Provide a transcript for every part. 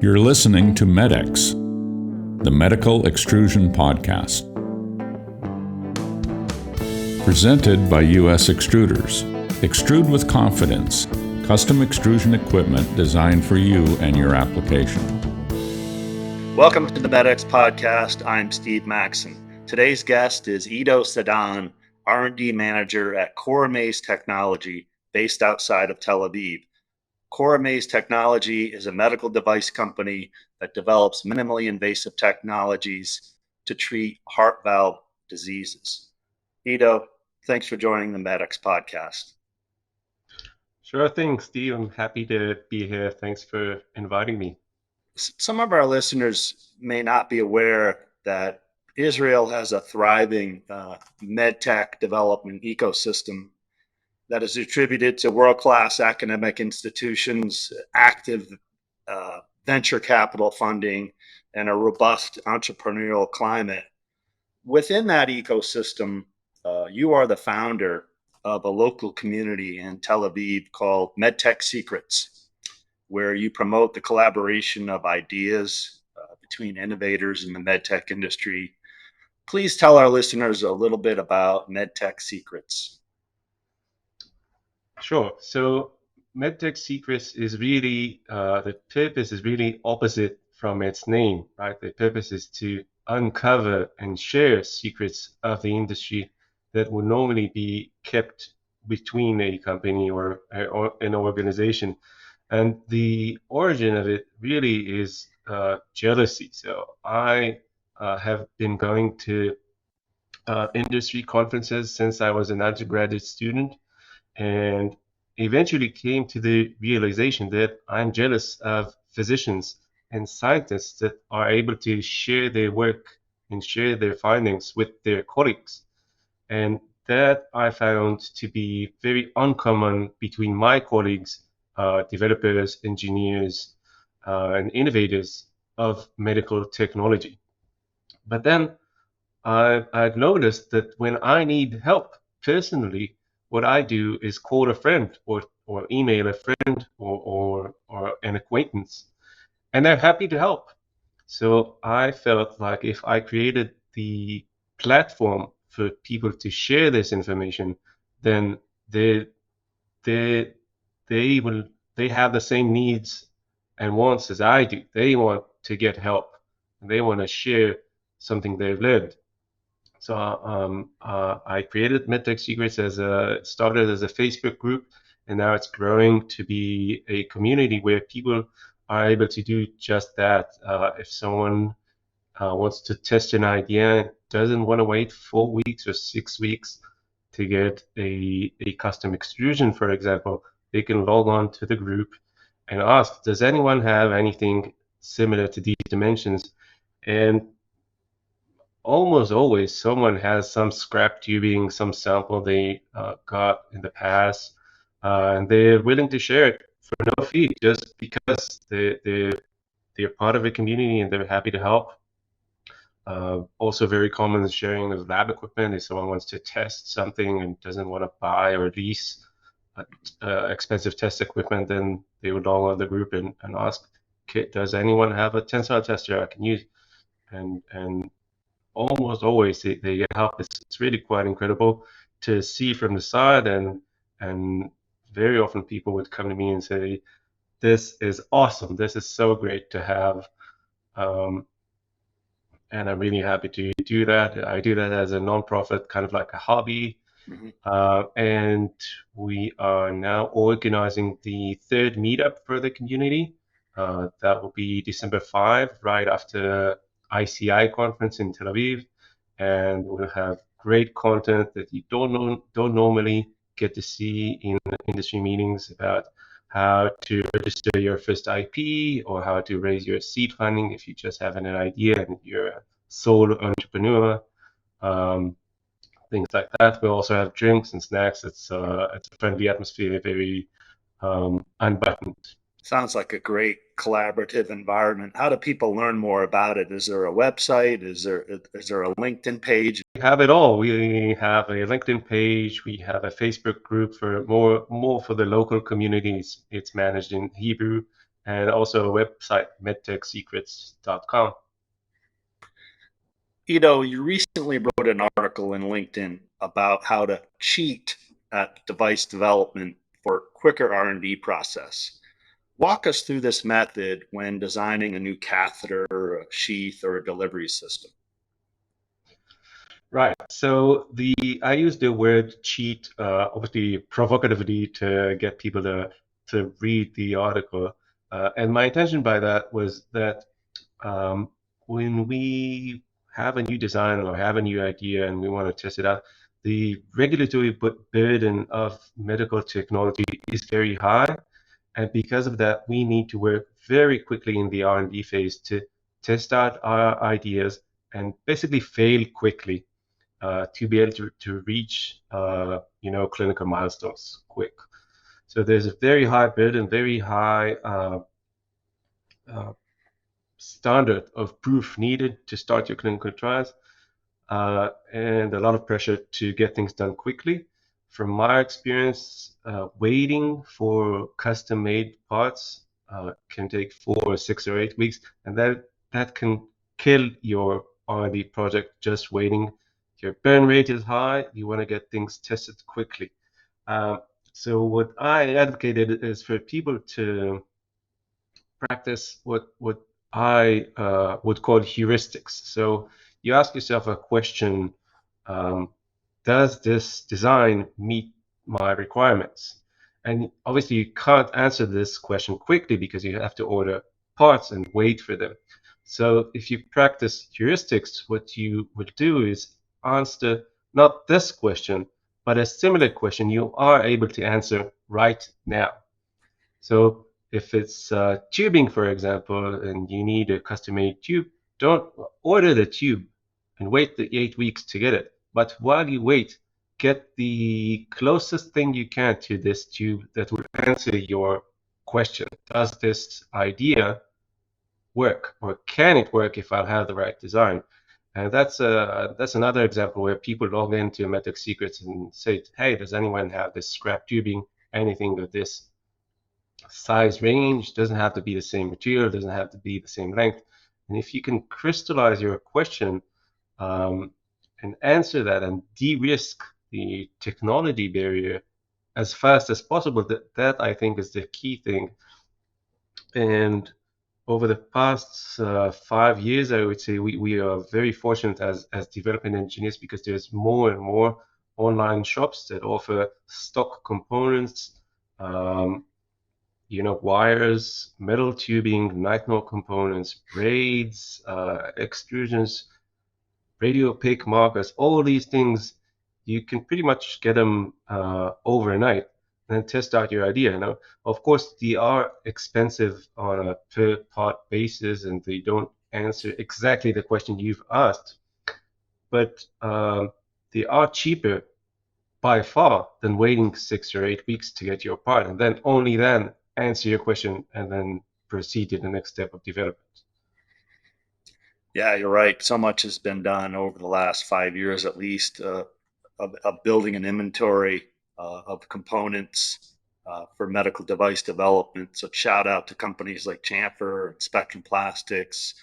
You're listening to MedX, the Medical Extrusion Podcast. Presented by US Extruders. Extrude with confidence. Custom extrusion equipment designed for you and your application. Welcome to the MedX Podcast. I'm Steve Maxson. Today's guest is Ido Sadan, R&D Manager at Coramaze Technologies, based outside of Tel Aviv. Coramaze Technologies is a medical device company that develops minimally invasive technologies to treat heart valve diseases. Ido, thanks for joining the MedX Podcast. Sure thing, Steve. I'm happy to be here. Thanks for inviting me. Some of our listeners may not be aware that Israel has a thriving medtech development ecosystem that is attributed to world-class academic institutions, active venture capital funding, and a robust entrepreneurial climate. Within that ecosystem, you are the founder of a local community in Tel Aviv called Medtech-Secrets, where you promote the collaboration of ideas between innovators in the medtech industry. Please tell our listeners a little bit about Medtech-Secrets. Sure. So Medtech-Secrets is really, the purpose is really opposite from its name, right? The purpose is to uncover and share secrets of the industry that would normally be kept between a company or an organization. And the origin of it really is jealousy. So I have been going to industry conferences since I was an undergraduate student, and eventually came to the realization that I'm jealous of physicians and scientists that are able to share their work and share their findings with their colleagues. And that I found to be very uncommon between my colleagues, developers, engineers, and innovators of medical technology. But then I've noticed that when I need help personally, what I do is call a friend or email a friend or an acquaintance, and they're happy to help. So I felt like if I created the platform for people to share this information, then they have the same needs and wants as I do. They want to get help, and they want to share something they've learned. So I created Medtech-Secrets started as a Facebook group, and now it's growing to be a community where people are able to do just that. If someone wants to test an idea and doesn't want to wait 4 weeks or 6 weeks to get a custom extrusion, for example, they can log on to the group and ask, does anyone have anything similar to these dimensions? And almost always someone has some scrap tubing, some sample they got in the past, and they're willing to share it for no fee just because they're part of a community and they're happy to help. Also very common is sharing of lab equipment. If someone wants to test something and doesn't want to buy or lease expensive test equipment, then they would log on the group and ask, does anyone have a tensile tester I can use? And almost always they get help. It's really quite incredible to see from the side, and very often people would come to me and say, this is awesome, this is so great to have, and I'm really happy to do that. I do that as a non-profit, kind of like a hobby. And we are now organizing the third meetup for the community. That will be December 5, right after ICI conference in Tel Aviv, and we'll have great content that you don't normally get to see in industry meetings about how to register your first IP or how to raise your seed funding if you just have an idea and you're a solo entrepreneur, things like that. We'll also have drinks and snacks. It's a friendly atmosphere, very unbuttoned. Sounds like a great collaborative environment. How do people learn more about it? Is there a website? Is there a LinkedIn page? We have it all. We have a LinkedIn page. We have a Facebook group for more for the local communities. It's managed in Hebrew, and also a website, Medtech-Secrets.com. Ido, you recently wrote an article in LinkedIn about how to cheat at device development for quicker R&D process. Walk us through this method when designing a new catheter, a sheath, or a delivery system. Right. So I use the word cheat, obviously provocatively to get people to read the article. And my intention by that was that when we have a new design or have a new idea and we want to test it out, the regulatory burden of medical technology is very high. And because of that, we need to work very quickly in the R&D phase to test out our ideas and basically fail quickly to be able to reach clinical milestones quick. So there's a very high burden, very high standard of proof needed to start your clinical trials, and a lot of pressure to get things done quickly. From my experience, waiting for custom-made parts can take 4 or 6 or 8 weeks, and that can kill your R&D project just waiting. Your burn rate is high. You want to get things tested quickly. So what I advocated is for people to practice what I would call heuristics. So you ask yourself a question, does this design meet my requirements? And obviously you can't answer this question quickly because you have to order parts and wait for them. So if you practice heuristics, what you would do is answer not this question, but a similar question you are able to answer right now. So if it's tubing, for example, and you need a custom-made tube, don't order the tube and wait the 8 weeks to get it. But while you wait, get the closest thing you can to this tube that will answer your question. Does this idea work, or can it work if I have the right design? And that's another example where people log into Medtech-Secrets and say, hey, does anyone have this scrap tubing? Anything with this size range, doesn't have to be the same material, doesn't have to be the same length. And if you can crystallize your question and answer that and de-risk the technology barrier as fast as possible, that I think is the key thing. And over the past 5 years, I would say we are very fortunate as development engineers, because there's more and more online shops that offer stock components, wires, metal tubing, nitinol components, braids, extrusions, radio opaque markers, all these things, you can pretty much get them overnight and then test out your idea. Now, of course, they are expensive on a per part basis and they don't answer exactly the question you've asked, but they are cheaper by far than waiting 6 or 8 weeks to get your part and then only then answer your question and then proceed to the next step of development. Yeah, you're right. So much has been done over the last 5 years, at least, of building an inventory of components for medical device development. So shout out to companies like Chamfer and Spectrum Plastics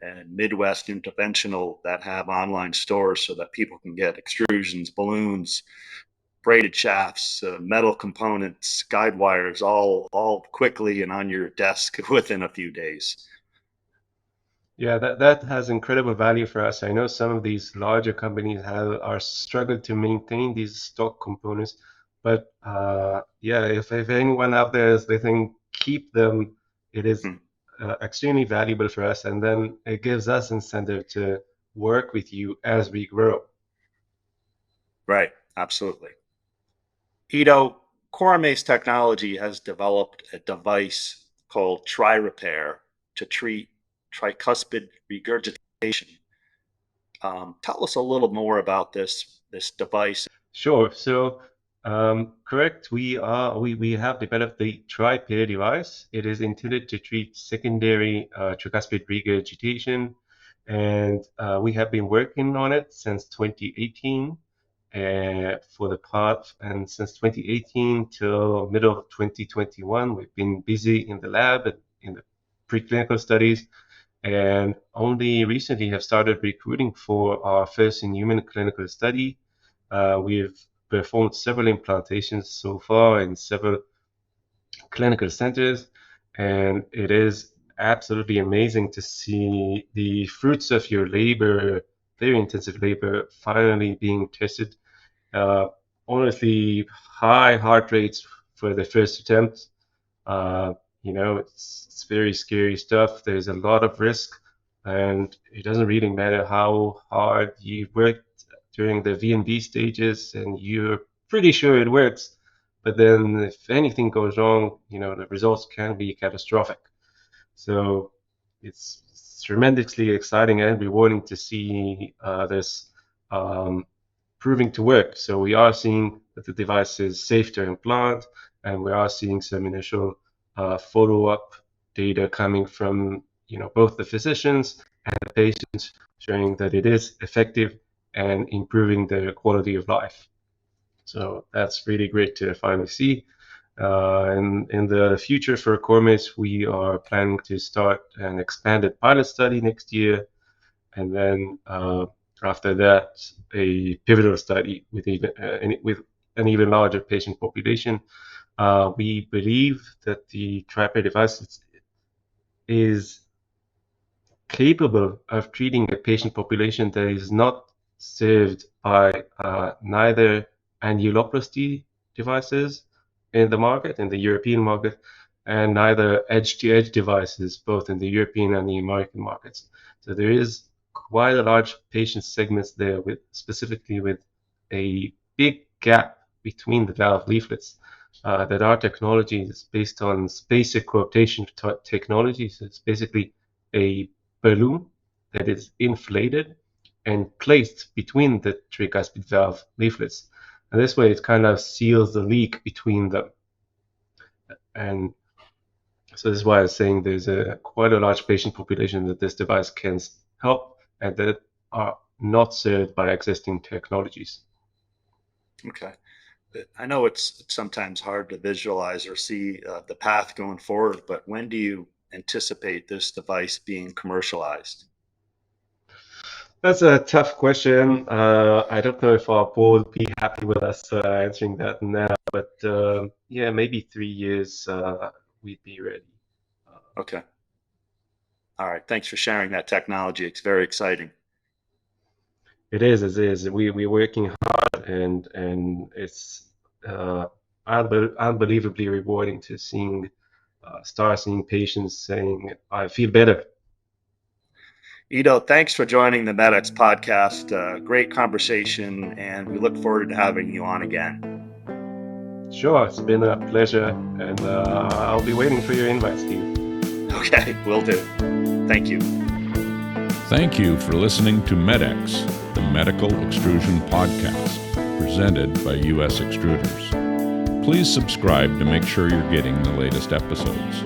and Midwest Interventional that have online stores so that people can get extrusions, balloons, braided shafts, metal components, guide wires, all quickly and on your desk within a few days. Yeah, that has incredible value for us. I know some of these larger companies are struggled to maintain these stock components, but yeah, if anyone out there is listening, keep them. It is extremely valuable for us, and then it gives us incentive to work with you as we grow. Right, absolutely. Ido, Coramaze Technology has developed a device called TriRepair to treat tricuspid regurgitation. Tell us a little more about this device. Sure. So, correct. We have developed the TriPair device. It is intended to treat secondary tricuspid regurgitation, and we have been working on it since 2018 for the part, and since 2018 till middle of 2021, we've been busy in the lab in the preclinical studies, and only recently have started recruiting for our first in-human clinical study. We've performed several implantations so far in several clinical centers, and it is absolutely amazing to see the fruits of your labor, very intensive labor, finally being tested. Honestly, high heart rates for the first attempt. It's very scary stuff. There's a lot of risk, and it doesn't really matter how hard you worked during the V&V stages, and you're pretty sure it works. But then if anything goes wrong, the results can be catastrophic. So it's tremendously exciting and rewarding to see this proving to work. So we are seeing that the device is safe to implant, and we are seeing some initial follow-up data coming from both the physicians and the patients, showing that it is effective and improving their quality of life. So that's really great to finally see. And in the future for Coramaze, we are planning to start an expanded pilot study next year, and then after that, a pivotal study with an even larger patient population. We believe that the TriPair device is capable of treating a patient population that is not served by neither annuloplasty devices in the European market, and neither edge-to-edge devices, both in the European and the American markets. So there is quite a large patient segments there, specifically with a big gap between the valve leaflets. That our technology is based on basic coaptation technology. So it's basically a balloon that is inflated and placed between the tricuspid valve leaflets. And this way it kind of seals the leak between them. And so this is why I was saying there's quite a large patient population that this device can help, and that are not served by existing technologies. Okay. I know it's sometimes hard to visualize or see the path going forward, but when do you anticipate this device being commercialized? That's a tough question. I don't know if our board would be happy with us answering that now, but yeah, maybe 3 years we'd be ready. Okay. All right. Thanks for sharing that technology. It's very exciting. It is. We're working hard, and it's unbelievably rewarding to start seeing patients saying, "I feel better." Ido, thanks for joining the MedX podcast. Great conversation, and we look forward to having you on again. Sure, it's been a pleasure, and I'll be waiting for your invite, Steve. Okay, will do. Thank you. Thank you for listening to MedX, the Medical Extrusion Podcast, presented by US Extruders. Please subscribe to make sure you're getting the latest episodes.